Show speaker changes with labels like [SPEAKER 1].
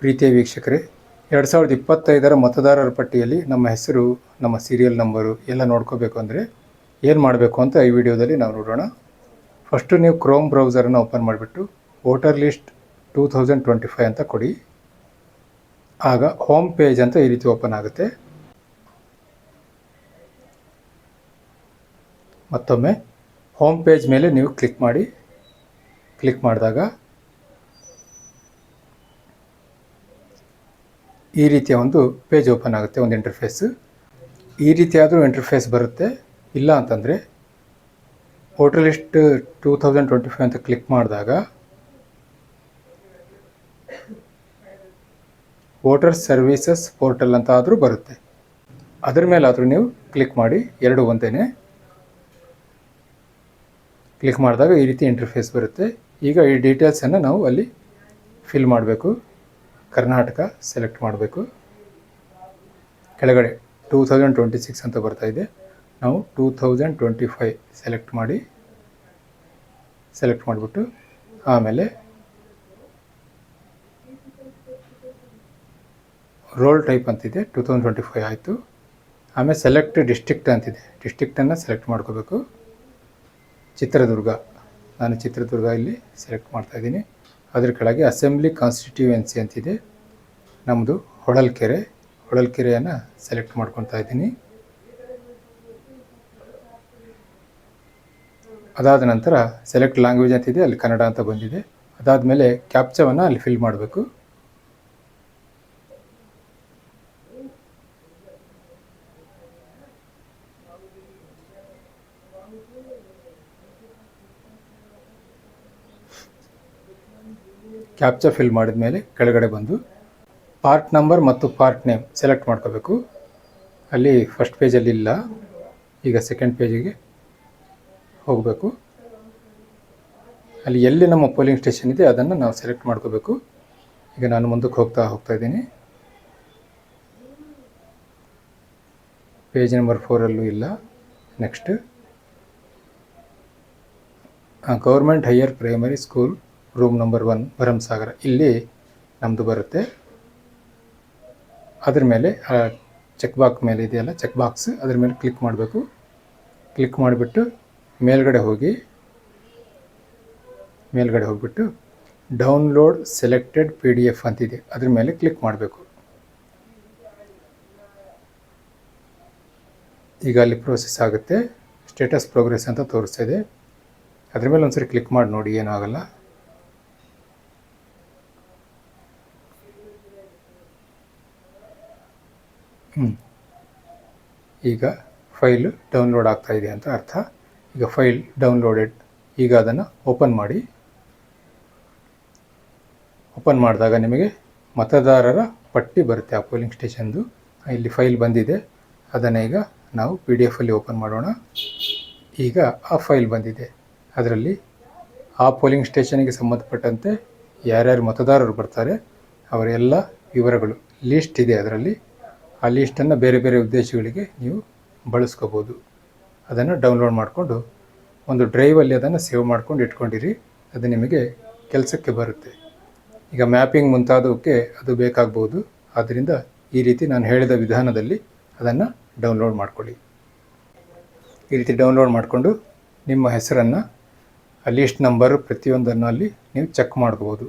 [SPEAKER 1] ಪ್ರೀತಿಯ ವೀಕ್ಷಕರೇ, 2025ರ ಮತದಾರರ ಪಟ್ಟಿಯಲ್ಲಿ ನಮ್ಮ ಹೆಸರು, ನಮ್ಮ ಸೀರಿಯಲ್ ನಂಬರು ಎಲ್ಲ ನೋಡ್ಕೋಬೇಕು ಅಂದರೆ ಏನು ಮಾಡಬೇಕು ಅಂತ ಈ ವಿಡಿಯೋದಲ್ಲಿ ನಾವು ನೋಡೋಣ. ಫಸ್ಟು ನೀವು ಕ್ರೋಮ್ ಬ್ರೌಸರನ್ನು ಓಪನ್ ಮಾಡಿಬಿಟ್ಟು ವೋಟರ್ ಲಿಸ್ಟ್ 2025 ಅಂತ ಕೊಡಿ. ಆಗ ಹೋಮ್ ಪೇಜ್ ಅಂತ ಈ ರೀತಿ ಓಪನ್ ಆಗುತ್ತೆ. ಮತ್ತೊಮ್ಮೆ ಹೋಮ್ ಪೇಜ್ ಮೇಲೆ ನೀವು ಕ್ಲಿಕ್ ಮಾಡಿದಾಗ ಈ ರೀತಿಯ ಒಂದು ಪೇಜ್ ಓಪನ್ ಆಗುತ್ತೆ, ಒಂದು ಇಂಟರ್ಫೇಸು. ಈ ರೀತಿಯಾದರೂ ಇಂಟರ್ಫೇಸ್ ಬರುತ್ತೆ. ಇಲ್ಲ ಅಂತಂದರೆ ವೋಟರ್ ಲಿಸ್ಟ್ 2025 ಅಂತ ಕ್ಲಿಕ್ ಮಾಡಿದಾಗ ವೋಟರ್ ಸರ್ವೀಸಸ್ ಪೋರ್ಟಲ್ ಅಂತ ಆದರೂ ಬರುತ್ತೆ. ಅದರ ಮೇಲಾದರೂ ನೀವು ಕ್ಲಿಕ್ ಮಾಡಿ, ಎರಡು ಒಂದೇ. ಕ್ಲಿಕ್ ಮಾಡಿದಾಗ ಈ ರೀತಿ ಇಂಟರ್ಫೇಸ್ ಬರುತ್ತೆ. ಈಗ ಈ ಡೀಟೇಲ್ಸನ್ನು ನಾವು ಅಲ್ಲಿ ಫಿಲ್ ಮಾಡಬೇಕು. ಕರ್ನಾಟಕ ಸೆಲೆಕ್ಟ್ ಮಾಡಬೇಕು. ಕೆಳಗಡೆ 2026 ಅಂತ ಬರ್ತಾ ಇದೆ. ನಾವು 2025 ಸೆಲೆಕ್ಟ್ ಮಾಡಿಬಿಟ್ಟು ಆಮೇಲೆ ರೋಲ್ ಟೈಪ್ ಅಂತಿದೆ, 2025 ಆಯಿತು. ಆಮೇಲೆ ಸೆಲೆಕ್ಟ್ ಡಿಸ್ಟ್ರಿಕ್ಟ್ ಅಂತಿದೆ, ಡಿಸ್ಟ್ರಿಕ್ಟನ್ನು ಸೆಲೆಕ್ಟ್ ಮಾಡ್ಕೋಬೇಕು. ಚಿತ್ರದುರ್ಗ, ನಾನು ಚಿತ್ರದುರ್ಗ ಇಲ್ಲಿ ಸೆಲೆಕ್ಟ್ ಮಾಡ್ತಾಯಿದ್ದೀನಿ. ಅದರ ಕೆಳಗೆ ಅಸೆಂಬ್ಲಿ ಕಾನ್ಸ್ಟಿಟ್ಯೂಯೆನ್ಸಿ ಅಂತಿದೆ, ನಮ್ಮದು ಹೊಳಲ್ಕೆರೆಯನ್ನು ಸೆಲೆಕ್ಟ್ ಮಾಡ್ಕೊತಾ ಇದ್ದೀನಿ. ಅದಾದ ನಂತರ ಸೆಲೆಕ್ಟ್ ಲ್ಯಾಂಗ್ವೇಜ್ ಅಂತಿದೆ, ಅಲ್ಲಿ ಕನ್ನಡ ಅಂತ ಬಂದಿದೆ. ಅದಾದಮೇಲೆ ಕ್ಯಾಪ್ಚಾವನ್ನು ಅಲ್ಲಿ ಫಿಲ್ ಮಾಡಬೇಕು. ಕ್ಯಾಪ್ಚಾ ಫಿಲ್ ಮಾಡಿದ ಮೇಲೆ ಕೆಳಗಡೆ ಬಂದು ಪಾರ್ಟ್ ನಂಬರ್ ಮತ್ತು ಪಾರ್ಟ್ ನೇಮ್ ಸೆಲೆಕ್ಟ್ ಮಾಡ್ಕೋಬೇಕು. ಅಲ್ಲಿ ಫಸ್ಟ್ ಪೇಜಲ್ಲಿ ಇಲ್ಲ, ಈಗ ಸೆಕೆಂಡ್ ಪೇಜಿಗೆ ಹೋಗಬೇಕು. ಅಲ್ಲಿ ಎಲ್ಲಿ ನಮ್ಮ ಪೋಲಿಂಗ್ ಸ್ಟೇಷನ್ ಇದೆ ಅದನ್ನು ನಾವು ಸೆಲೆಕ್ಟ್ ಮಾಡ್ಕೋಬೇಕು. ಈಗ ನಾನು ಮುಂದಕ್ಕೆ ಹೋಗ್ತಾ ಇದ್ದೀನಿ. ಪೇಜ್ ನಂಬರ್ 4ಅಲ್ಲೂ ಇಲ್ಲ. Next government higher primary school room number 1 Bharamasagara, ಇಲ್ಲಿ ನಮ್ಮದು ಬರುತ್ತೆ. ಅದ್ರ ಮೇಲೆ ಚೆಕ್ ಬಾಕ್ಸ್ ಮೇಲೆ ಇದೆಯಲ್ಲ, ಚೆಕ್ ಬಾಕ್ಸ್, ಅದ್ರ ಮೇಲೆ ಕ್ಲಿಕ್ ಮಾಡಬೇಕು. ಕ್ಲಿಕ್ ಮಾಡಿಬಿಟ್ಟು ಮೇಲ್ಗಡೆ ಹೋಗಿಬಿಟ್ಟು ಡೌನ್ಲೋಡ್ ಸೆಲೆಕ್ಟೆಡ್ PDF ಅಂತಿದೆ, ಅದ್ರ ಮೇಲೆ ಕ್ಲಿಕ್ ಮಾಡಬೇಕು. ಈಗ ಅಲ್ಲಿ ಪ್ರೋಸೆಸ್ ಆಗುತ್ತೆ. ಸ್ಟೇಟಸ್ ಪ್ರೋಗ್ರೆಸ್ ಅಂತ ತೋರಿಸ್ತಾ ಇದೆ. ಅದ್ರ ಮೇಲೆ ಒಂದ್ಸರಿ ಕ್ಲಿಕ್ ಮಾಡಿ ನೋಡಿ, ಏನೂ ಆಗಲ್ಲ. ಈಗ ಫೈಲು ಡೌನ್ಲೋಡ್ ಆಗ್ತಾ ಇದೆ ಅಂತ ಅರ್ಥ. ಈಗ ಫೈಲ್ ಡೌನ್ಲೋಡೆಡ್. ಈಗ ಅದನ್ನು ಓಪನ್ ಮಾಡಿದಾಗ ನಿಮಗೆ ಮತದಾರರ ಪಟ್ಟಿ ಬರುತ್ತೆ, ಆ ಪೋಲಿಂಗ್ ಸ್ಟೇಷನ್ದು. ಇಲ್ಲಿ ಫೈಲ್ ಬಂದಿದೆ, ಅದನ್ನು ಈಗ ನಾವು PDF ಅಲ್ಲಿ ಓಪನ್ ಮಾಡೋಣ. ಈಗ ಆ ಫೈಲ್ ಬಂದಿದೆ. ಅದರಲ್ಲಿ ಆ ಪೋಲಿಂಗ್ ಸ್ಟೇಷನ್ಗೆ ಸಂಬಂಧಪಟ್ಟಂತೆ ಯಾರ್ಯಾರು ಮತದಾರರು ಬರ್ತಾರೆ ಅವರೆಲ್ಲ ವಿವರಗಳು ಲಿಸ್ಟ್ ಇದೆ ಅದರಲ್ಲಿ. ಆ ಲೀಸ್ಟನ್ನು ಬೇರೆ ಬೇರೆ ಉದ್ದೇಶಗಳಿಗೆ ನೀವು ಬಳಸ್ಕೋಬೋದು. ಅದನ್ನು ಡೌನ್ಲೋಡ್ ಮಾಡಿಕೊಂಡು ಒಂದು ಡ್ರೈವಲ್ಲಿ ಅದನ್ನು ಸೇವ್ ಮಾಡ್ಕೊಂಡು ಇಟ್ಕೊಂಡಿರಿ, ಅದು ನಿಮಗೆ ಕೆಲಸಕ್ಕೆ ಬರುತ್ತೆ. ಈಗ ಮ್ಯಾಪಿಂಗ್ ಮುಂತಾದವಕ್ಕೆ ಅದು ಬೇಕಾಗ್ಬೋದು. ಆದ್ದರಿಂದ ಈ ರೀತಿ ನಾನು ಹೇಳಿದ ವಿಧಾನದಲ್ಲಿ ಅದನ್ನು ಡೌನ್ಲೋಡ್ ಮಾಡ್ಕೊಳ್ಳಿ. ಈ ರೀತಿ ಡೌನ್ಲೋಡ್ ಮಾಡಿಕೊಂಡು ನಿಮ್ಮ ಹೆಸರನ್ನು, ಆ ಲೀಸ್ಟ್ ನಂಬರು ಪ್ರತಿಯೊಂದನ್ನು ಅಲ್ಲಿ ನೀವು ಚೆಕ್ ಮಾಡ್ಬೋದು.